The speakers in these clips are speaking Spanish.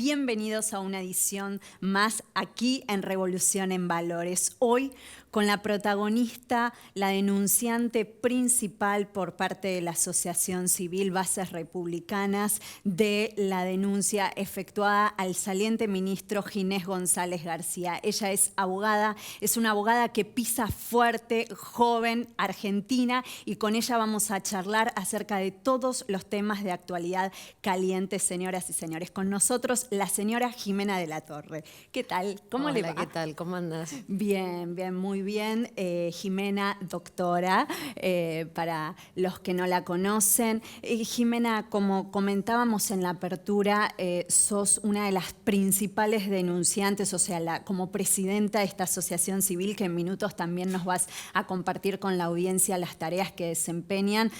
bienvenidos a una edición más aquí en Revolución en Valores. Hoy con la protagonista, la denunciante principal por parte de la Asociación Civil Bases Republicanas de la denuncia efectuada al saliente ministro Ginés González García. Ella es abogada, es una abogada que pisa fuerte, joven, argentina, y con ella vamos a charlar acerca de todos los temas de actualidad calientes, señoras y señores. Con nosotros la señora Jimena de la Torre. ¿Qué tal? ¿Cómo le va? Hola, ¿qué tal? ¿Cómo andás? Bien, bien, muy bien. Jimena, doctora, para los que no la conocen. Jimena, como comentábamos en la apertura, sos una de las principales denunciantes, o sea, como presidenta de esta asociación civil, que en minutos también nos vas a compartir con la audiencia las tareas que desempeñan.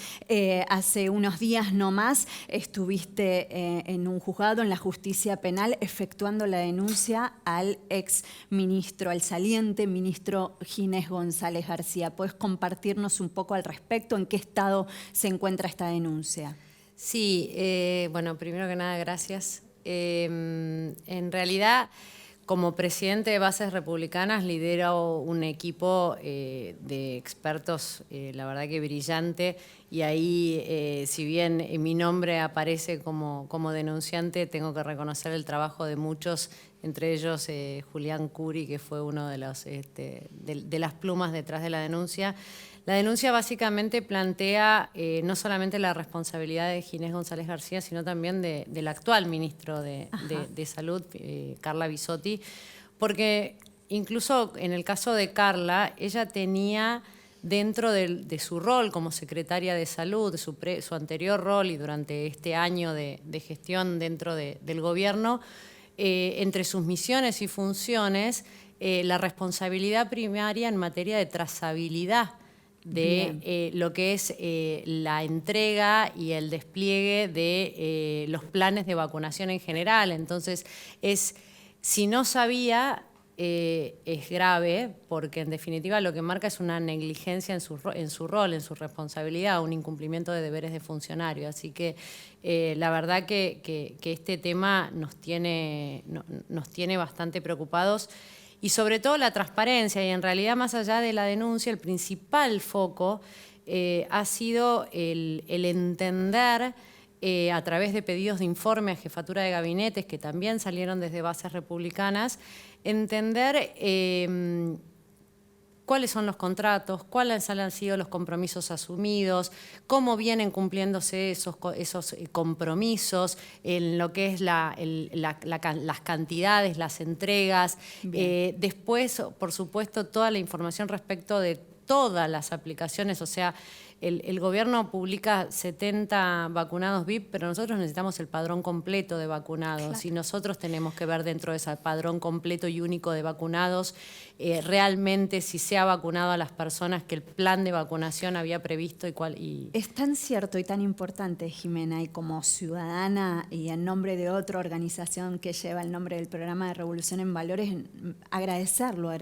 Hace unos días no más estuviste en un juzgado, en la justicia penal, efectuando la denuncia al ex ministro, al saliente ministro Ginés González García. ¿Puedes compartirnos un poco al respecto? ¿En qué estado se encuentra esta denuncia? Sí, bueno, primero que nada, gracias. En realidad, como presidente de Bases Republicanas, lidero un equipo de expertos, la verdad que brillante, y ahí, si bien mi nombre aparece como denunciante, tengo que reconocer el trabajo de muchos, entre ellos Julián Curi, que fue uno de las plumas detrás de la denuncia. La denuncia básicamente plantea no solamente la responsabilidad de Ginés González García, sino también del actual ministro de Salud, Carla Bisotti, porque incluso en el caso de Carla, ella tenía dentro de su rol como secretaria de Salud, de su anterior rol y durante este año de gestión dentro del gobierno, entre sus misiones y funciones, la responsabilidad primaria en materia de trazabilidad de lo que es la entrega y el despliegue de los planes de vacunación en general. Entonces, si no sabía, es grave, porque en definitiva lo que marca es una negligencia en su rol, en su responsabilidad, un incumplimiento de deberes de funcionario. Así que la verdad que este tema nos tiene bastante preocupados. Y sobre todo la transparencia, y en realidad más allá de la denuncia, el principal foco ha sido el entender a través de pedidos de informe a jefatura de gabinetes, que también salieron desde Bases Republicanas, entender cuáles son los contratos, cuáles han sido los compromisos asumidos, cómo vienen cumpliéndose esos compromisos en lo que es las cantidades, las entregas. Después, por supuesto, toda la información respecto de todas las aplicaciones, o sea, el gobierno publica 70 vacunados VIP, pero nosotros necesitamos el padrón completo de vacunados. Claro. Y nosotros tenemos que ver dentro de ese padrón completo y único de vacunados realmente si se ha vacunado a las personas que el plan de vacunación había previsto y Es tan cierto y tan importante, Jimena, y como ciudadana y en nombre de otra organización que lleva el nombre del programa de Revolución en Valores, agradecerlo,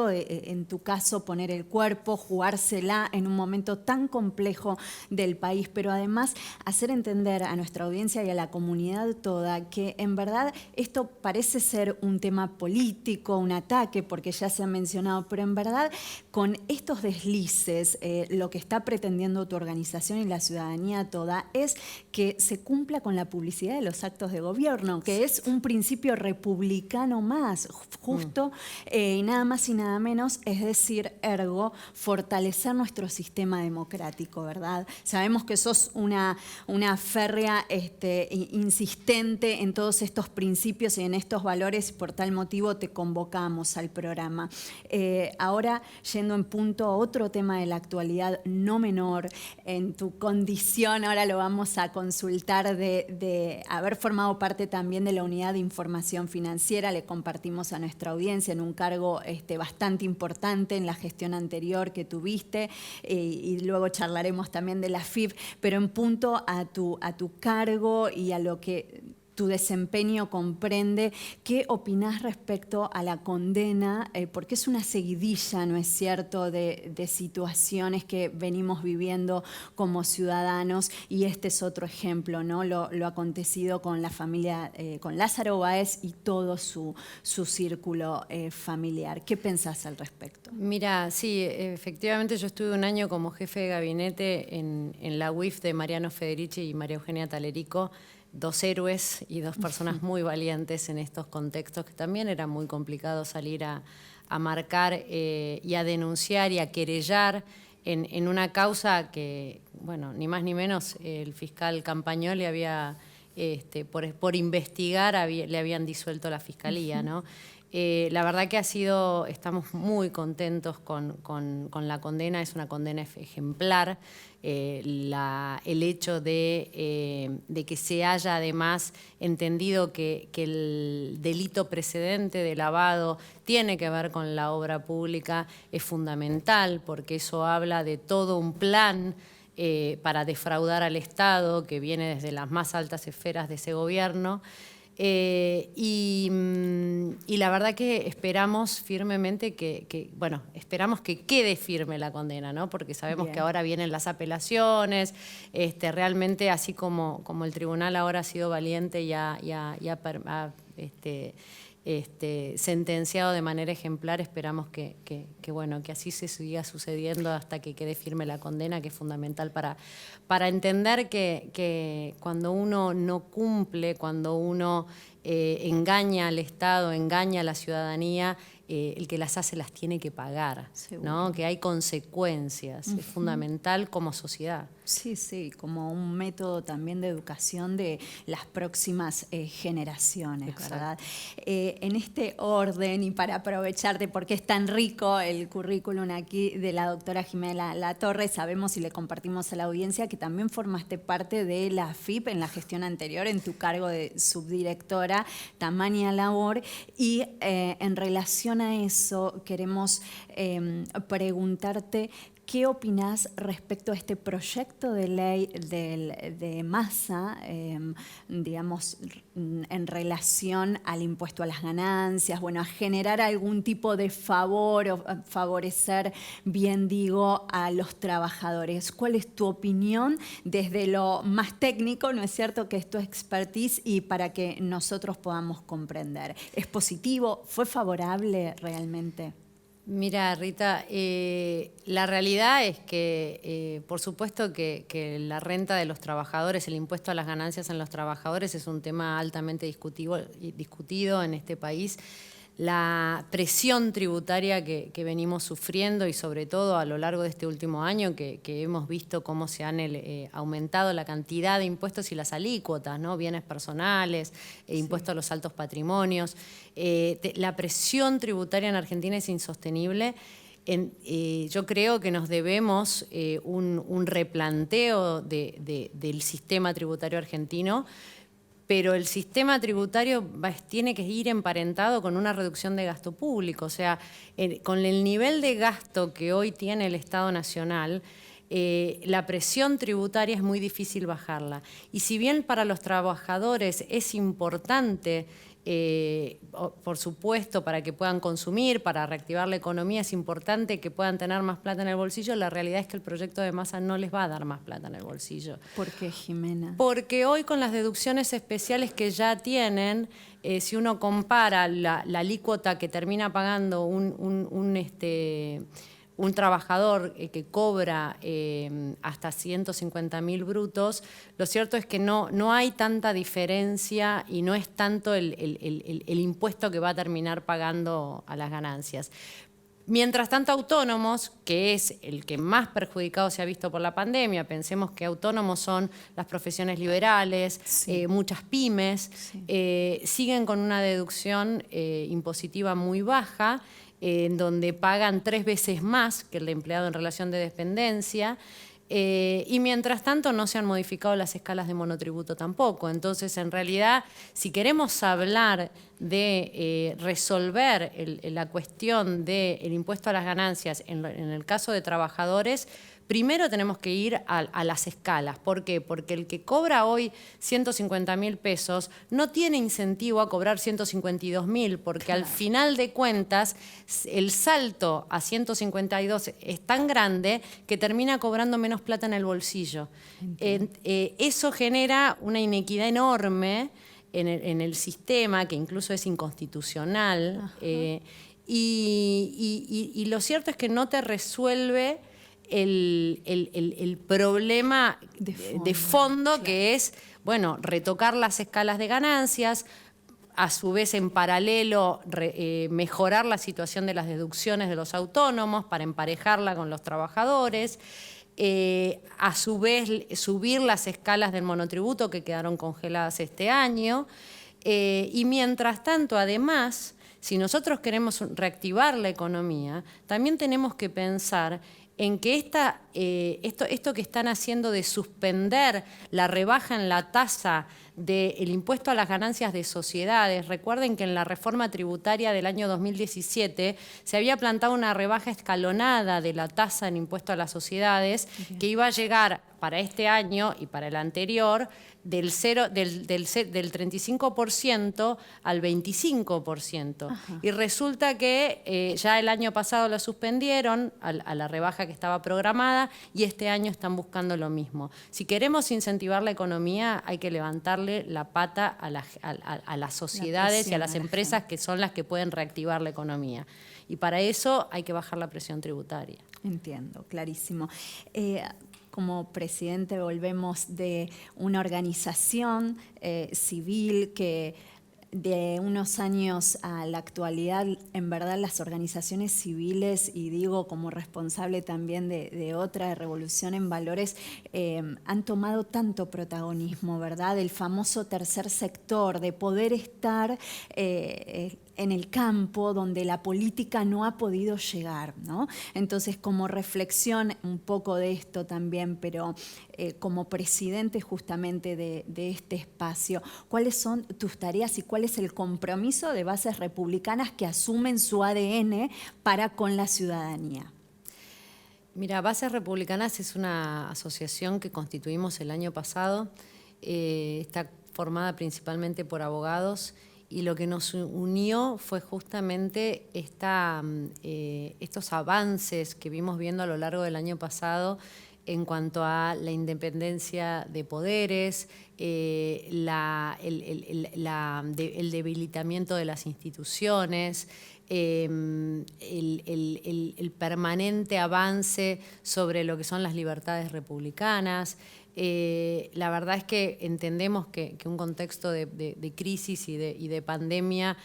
en tu caso poner el cuerpo, jugársela en un momento tan complejo del país, pero además hacer entender a nuestra audiencia y a la comunidad toda que en verdad esto parece ser un tema político, un ataque, porque ya se ha mencionado, pero en verdad con estos deslices lo que está pretendiendo tu organización y la ciudadanía toda es que se cumpla con la publicidad de los actos de gobierno, que es un principio republicano más, justo, y nada más y nada menos, es decir, ergo, fortalecer nuestro sistema democrático, ¿verdad? Sabemos que sos una férrea insistente en todos estos principios y en estos valores, y por tal motivo te convocamos al programa. Ahora, yendo en punto a otro tema de la actualidad no menor, en tu condición, ahora lo vamos a consultar, de haber formado parte también de la Unidad de Información Financiera, le compartimos a nuestra audiencia en un cargo bastante importante en la gestión anterior que tuviste, y luego charlaremos también de la FIP, pero en punto a tu cargo y a lo que tu desempeño comprende. ¿Qué opinás respecto a la condena? Porque es una seguidilla, ¿no es cierto?, de situaciones que venimos viviendo como ciudadanos, y este es otro ejemplo, ¿no? Lo acontecido con la familia, con Lázaro Báez y todo su círculo familiar. ¿Qué pensás al respecto? Mira, sí, efectivamente yo estuve un año como jefe de gabinete en la UIF de Mariano Federici y María Eugenia Talerico, dos héroes y dos personas muy valientes en estos contextos, que también era muy complicado salir a marcar y a denunciar y a querellar en una causa que, bueno, ni más ni menos el fiscal Campagnoli había, por investigar, le habían disuelto la fiscalía, ¿no? La verdad que estamos muy contentos con la condena, es una condena ejemplar. El hecho de que se haya además entendido que el delito precedente de lavado tiene que ver con la obra pública es fundamental, porque eso habla de todo un plan para defraudar al Estado que viene desde las más altas esferas de ese gobierno. Y la verdad que esperamos firmemente esperamos que quede firme la condena, ¿no? Porque sabemos que ahora vienen las apelaciones, realmente así como el tribunal ahora ha sido valiente y ha sentenciado de manera ejemplar, esperamos que así se siga sucediendo hasta que quede firme la condena, que es fundamental para entender que cuando uno no cumple, cuando uno engaña al Estado, engaña a la ciudadanía, el que las hace las tiene que pagar, ¿no? Que hay consecuencias, es fundamental como sociedad. Sí, sí, como un método también de educación de las próximas generaciones. Exacto. ¿Verdad? En este orden, y para aprovecharte porque es tan rico el currículum aquí de la doctora Jimena Latorre, sabemos y le compartimos a la audiencia que también formaste parte de la AFIP en la gestión anterior, en tu cargo de subdirectora, tamaña labor, y en relación a eso queremos preguntarte ¿qué opinás respecto a este proyecto de ley de Massa, digamos, en relación al impuesto a las ganancias, bueno, a generar algún tipo de favor o favorecer, bien digo, a los trabajadores? ¿Cuál es tu opinión desde lo más técnico, no es cierto, que es tu expertise, y para que nosotros podamos comprender? ¿Es positivo? ¿Fue favorable realmente? Mira, Rita, la realidad es que, por supuesto que la renta de los trabajadores, el impuesto a las ganancias en los trabajadores es un tema altamente discutido en este país. La presión tributaria que venimos sufriendo, y sobre todo a lo largo de este último año, que hemos visto cómo se han aumentado la cantidad de impuestos y las alícuotas, ¿no? Bienes personales, impuestos a los altos patrimonios. La presión tributaria en Argentina es insostenible. Yo creo que nos debemos un replanteo del sistema tributario argentino, pero el sistema tributario tiene que ir emparentado con una reducción de gasto público. O sea, con el nivel de gasto que hoy tiene el Estado Nacional, la presión tributaria es muy difícil bajarla. Y si bien para los trabajadores es importante, por supuesto, para que puedan consumir, para reactivar la economía, es importante que puedan tener más plata en el bolsillo, la realidad es que el proyecto de Massa no les va a dar más plata en el bolsillo. ¿Por qué, Jimena? Porque hoy, con las deducciones especiales que ya tienen, si uno compara la alícuota que termina pagando un trabajador que cobra hasta 150.000 brutos, lo cierto es que no hay tanta diferencia y no es tanto el impuesto que va a terminar pagando a las ganancias. Mientras tanto, autónomos, que es el que más perjudicado se ha visto por la pandemia, pensemos que autónomos son las profesiones liberales, sí, muchas pymes, sí, siguen con una deducción impositiva muy baja, en donde pagan 3 veces más que el empleado en relación de dependencia, y mientras tanto no se han modificado las escalas de monotributo tampoco. Entonces, en realidad, si queremos hablar de resolver la cuestión del impuesto a las ganancias en el caso de trabajadores, primero tenemos que ir a las escalas. ¿Por qué? Porque el que cobra hoy 150.000 pesos no tiene incentivo a cobrar 152.000, porque al final de cuentas el salto a 152 es tan grande que termina cobrando menos plata en el bolsillo. Eso genera una inequidad enorme en el sistema, que incluso es inconstitucional, y lo cierto es que no te resuelve el problema de fondo claro. Que es, bueno, retocar las escalas de ganancias, a su vez en paralelo mejorar la situación de las deducciones de los autónomos para emparejarla con los trabajadores, a su vez subir las escalas del monotributo que quedaron congeladas este año, y mientras tanto, además, si nosotros queremos reactivar la economía, también tenemos que pensar en que esto que están haciendo de suspender la rebaja en la tasa del impuesto a las ganancias de sociedades. Recuerden que en la reforma tributaria del año 2017 se había plantado una rebaja escalonada de la tasa en impuesto a las sociedades que iba a llegar para este año y para el anterior del 35% al 25%. Ajá. Y resulta que ya el año pasado lo suspendieron a la rebaja que estaba programada y este año están buscando lo mismo. Si queremos incentivar la economía, hay que levantarle la pata a las sociedades y a las empresas que son las que pueden reactivar la economía. Y para eso hay que bajar la presión tributaria. Entiendo, clarísimo. Como presidente volvemos de una organización civil que de unos años a la actualidad, en verdad las organizaciones civiles, y digo como responsable también de otra Revolución en Valores, han tomado tanto protagonismo, ¿verdad? El famoso tercer sector, de poder estar en el campo donde la política no ha podido llegar, ¿no? Entonces, como reflexión un poco de esto también, pero como presidente justamente de este espacio, ¿cuáles son tus tareas y cuál es el compromiso de Bases Republicanas que asumen su ADN para con la ciudadanía? Mira, Bases Republicanas es una asociación que constituimos el año pasado, está formada principalmente por abogados, y lo que nos unió fue justamente estos avances que vimos viendo a lo largo del año pasado en cuanto a la independencia de poderes, el debilitamiento de las instituciones, el permanente avance sobre lo que son las libertades republicanas. La verdad es que entendemos que un contexto de crisis y de pandemia,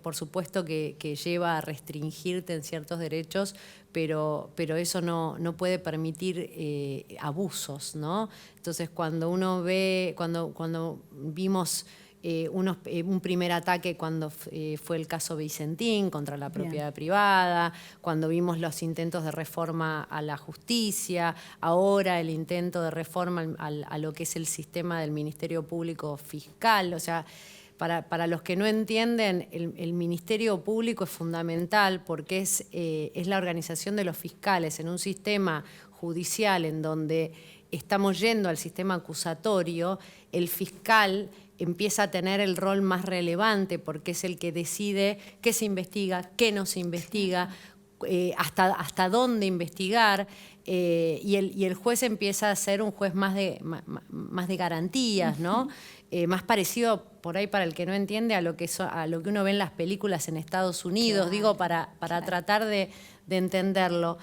por supuesto que lleva a restringirte en ciertos derechos, pero eso no puede permitir abusos, ¿no? Entonces, cuando uno ve, cuando vimos un primer ataque cuando fue el caso Vicentín contra la propiedad privada, cuando vimos los intentos de reforma a la justicia, ahora el intento de reforma a lo que es el sistema del Ministerio Público Fiscal. O sea, para los que no entienden, el Ministerio Público es fundamental porque es la organización de los fiscales en un sistema judicial en donde estamos yendo al sistema acusatorio. El fiscal empieza a tener el rol más relevante porque es el que decide qué se investiga, qué no se investiga, hasta dónde investigar, y el juez empieza a ser un juez más de garantías, ¿no? Más parecido, por ahí para el que no entiende, a lo que uno ve en las películas en Estados Unidos, claro, digo, para tratar de entenderlo.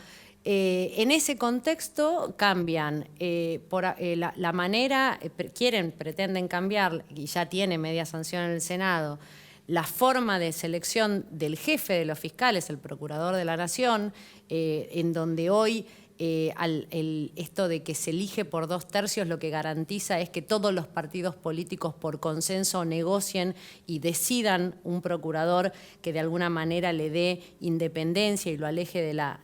En ese contexto cambian la manera, pretenden cambiar, y ya tiene media sanción en el Senado, la forma de selección del jefe de los fiscales, el Procurador de la Nación, en donde hoy esto de que se elige por 2/3 lo que garantiza es que todos los partidos políticos por consenso negocien y decidan un procurador que de alguna manera le dé independencia y lo aleje de la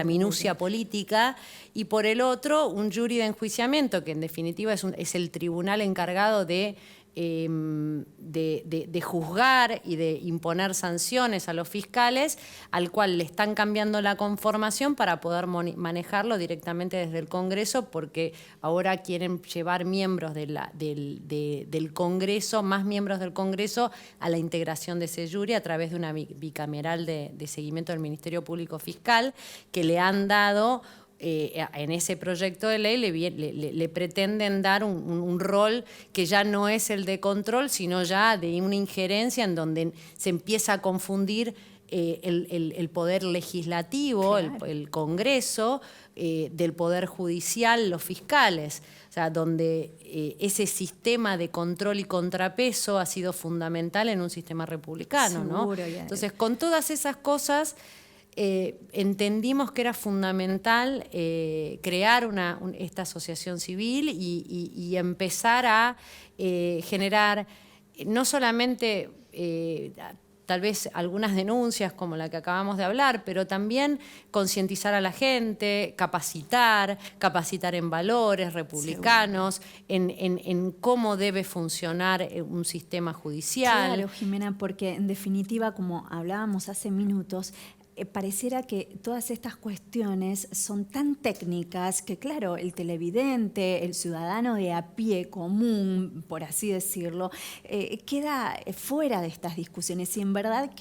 minucia política, y por el otro un jury de enjuiciamiento que en definitiva es el tribunal encargado de de juzgar y de imponer sanciones a los fiscales, al cual le están cambiando la conformación para poder manejarlo directamente desde el Congreso, porque ahora quieren llevar miembros del Congreso, más miembros del Congreso, a la integración de ese jury a través de una bicameral de seguimiento del Ministerio Público Fiscal, que le han dado... en ese proyecto de ley le pretenden dar un rol que ya no es el de control, sino ya de una injerencia en donde se empieza a confundir el poder legislativo, claro, el Congreso, del poder judicial, los fiscales. O sea, donde ese sistema de control y contrapeso ha sido fundamental en un sistema republicano, ¿no? Entonces, con todas esas cosas... entendimos que era fundamental crear esta asociación civil y empezar a generar no solamente tal vez algunas denuncias como la que acabamos de hablar, pero también concientizar a la gente, capacitar en valores republicanos, en cómo debe funcionar un sistema judicial. Claro, Jimena, porque en definitiva, como hablábamos hace minutos, pareciera que todas estas cuestiones son tan técnicas que, claro, el televidente, el ciudadano de a pie común, por así decirlo, queda fuera de estas discusiones. Y en verdad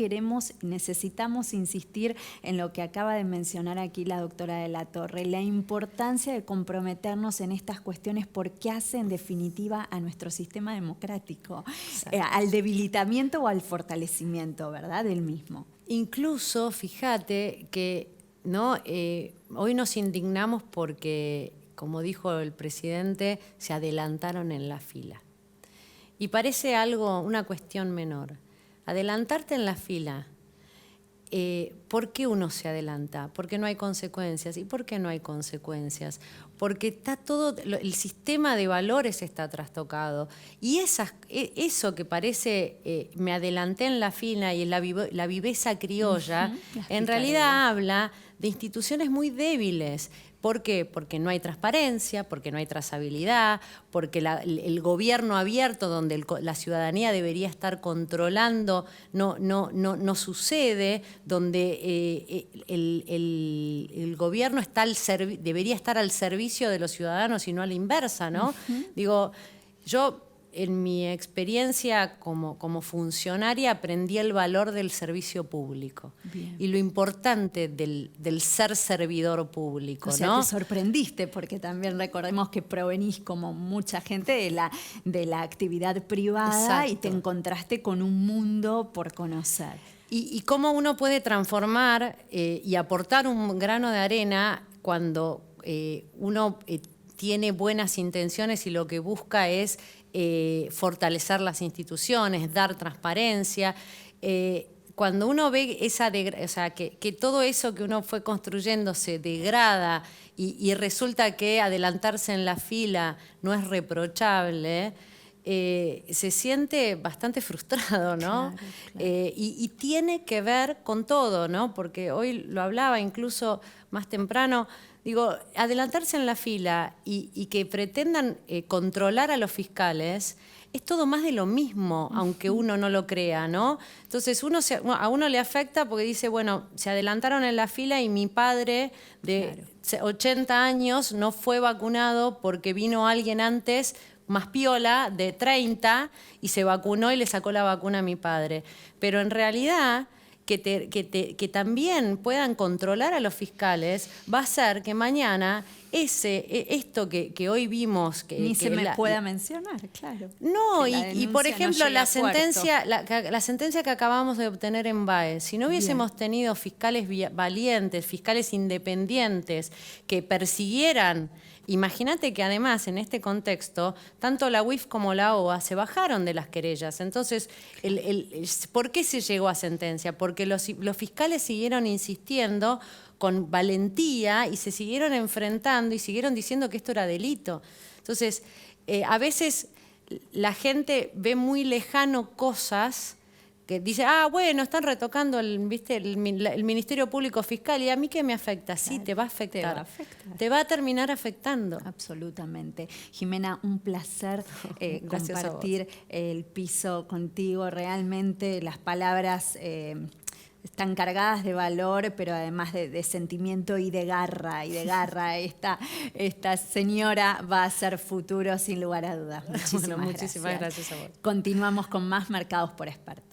necesitamos insistir en lo que acaba de mencionar aquí la doctora de la Torre, la importancia de comprometernos en estas cuestiones porque hace en definitiva a nuestro sistema democrático, al debilitamiento o al fortalecimiento, ¿verdad?, del mismo. Incluso, fíjate que ¿no? Hoy nos indignamos porque, como dijo el presidente, se adelantaron en la fila. Y parece una cuestión menor. Adelantarte en la fila, ¿por qué uno se adelanta? Porque no hay consecuencias. ¿Y por qué no hay consecuencias? Porque está todo, el sistema de valores está trastocado. Y eso que parece, me adelanté en la fila y la viveza criolla, en realidad habla de instituciones muy débiles. ¿Por qué? Porque no hay transparencia, porque no hay trazabilidad, porque el gobierno abierto donde la ciudadanía debería estar controlando no sucede, donde el gobierno debería estar al servicio de los ciudadanos y no a la inversa, ¿no? Digo, yo en mi experiencia como funcionaria aprendí el valor del servicio público. Bien. Y lo importante del ser servidor público. O sea, ¿no? Te sorprendiste porque también recordemos que provenís como mucha gente de la actividad privada. Exacto. Y te encontraste con un mundo por conocer. Y cómo uno puede transformar y aportar un grano de arena cuando uno tiene buenas intenciones y lo que busca es fortalecer las instituciones, dar transparencia. Cuando uno ve que todo eso que uno fue construyendo se degrada y resulta que adelantarse en la fila no es reprochable, se siente bastante frustrado, ¿no? Claro, claro. Y tiene que ver con todo, ¿no? Porque hoy lo hablaba incluso más temprano. Digo, adelantarse en la fila y que pretendan controlar a los fiscales es todo más de lo mismo, aunque uno no lo crea, ¿no? Entonces a uno le afecta porque dice, bueno, se adelantaron en la fila y mi padre de 80 años no fue vacunado porque vino alguien antes más piola de 30 y se vacunó y le sacó la vacuna a mi padre. Pero en realidad que también puedan controlar a los fiscales va a hacer que mañana esto que hoy vimos... Ni se me pueda mencionar, claro. No, y por ejemplo, la sentencia que acabamos de obtener en Baez, si no hubiésemos tenido fiscales valientes, fiscales independientes, que persiguieran... Imagínate que además en este contexto, tanto la UIF como la OA se bajaron de las querellas. Entonces, ¿por qué se llegó a sentencia? Porque los fiscales siguieron insistiendo con valentía y se siguieron enfrentando y siguieron diciendo que esto era delito. Entonces, a veces la gente ve muy lejano cosas que dice, bueno, están retocando el Ministerio Público Fiscal, ¿y a mí qué me afecta? Sí, te va a afectar. Te va a afectar. Te va a terminar afectando. Absolutamente. Jimena, un placer Gracias compartir el piso contigo. Realmente las palabras están cargadas de valor, pero además de sentimiento y de garra. Esta señora va a ser futuro sin lugar a dudas. Muchísimas Muchísimas gracias a vos. Continuamos con más Marcados por Expert.